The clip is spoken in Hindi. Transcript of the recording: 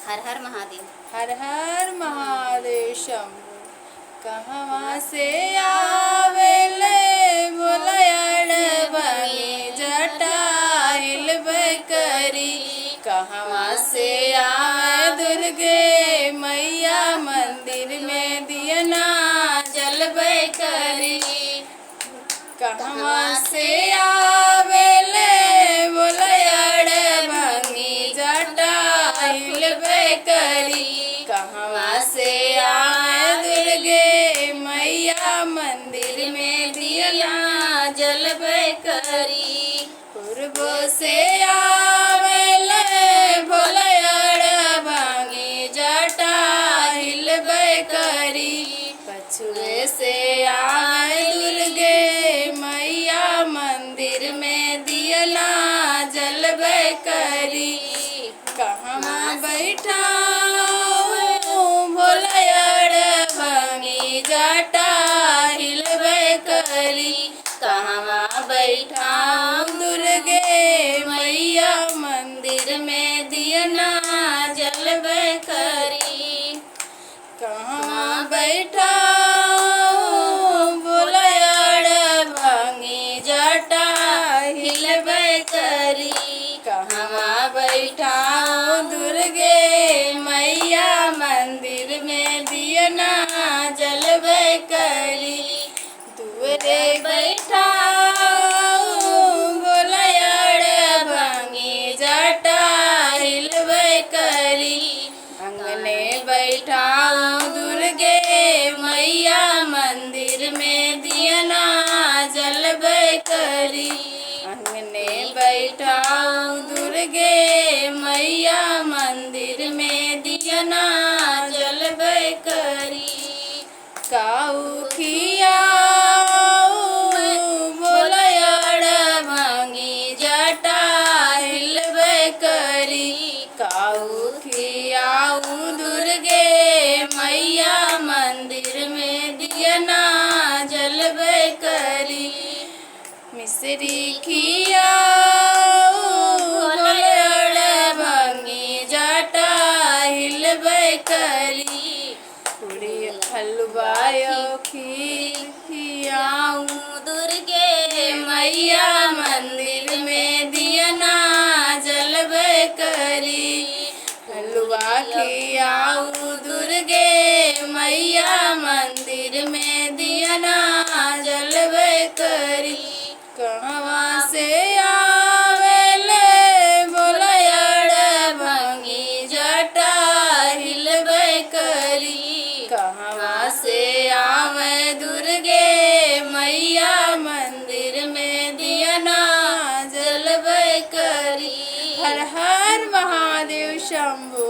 हर हर महादेव। हर हर महादेव शंभु। कहवा से आवेले बोलयड़ बनी जटा हिलबे करी। कहवा से आवे दुर्गे मैया मंदिर में दियना जलबे करी। कहवा से आवेले बोलयड़ बनी जटा हिलबे करी। कहवा से आवे दुर्गे मैया मंदिर में दियना जलबे करी। पूर्व से आवेले बोलयड़ भांगी जटा हिलबे करी। पछुए से आवे दुर्गे मैया मंदिर में दियना जलबे करी। कहवा बैठा बोलयड़ भांगी जटा हिलबे करी। कहवा बैठा दुर्गे मैया मंदिर में दियना जलबे करी। कहवा बैठा बोलयड़ भांगी जटा हिलबे करी। कहवा बैठा दुर्गे मैया मंदिर में दियना जलबे करी। दुअरे बैठा बोलयड़ भांगी जटा हिलबे करी। अंगने बैठा दुर्गे मैया मंदिर में दियना जलबे करी। अंगने बैठा दुर्गे मैया मंदिर में दियना जलबे करी। काऊ खियाऊ बोलयड़ भांगी जटा हिलबे करी। काऊ खियाऊ दुर्गे मैया मंदिर में दियना जलबे करी। मिश्री खियाऊ बोलयड़ भांगी जटा हिलबे करी। पूरी हलवायो खीर खियाऊ दुर्गे मैया मंदिर में दियना जलबे करी। हलवा खियाऊ दुर्गे मैया मंदिर में दियना जलबे करी। कहवा से आवेले बोलयड़ भांगी जटा हिलबे करी। कहवा से आवे दुर्गे मैया मंदिर में दियना जलबे करी। हर हर महादेव शंभु।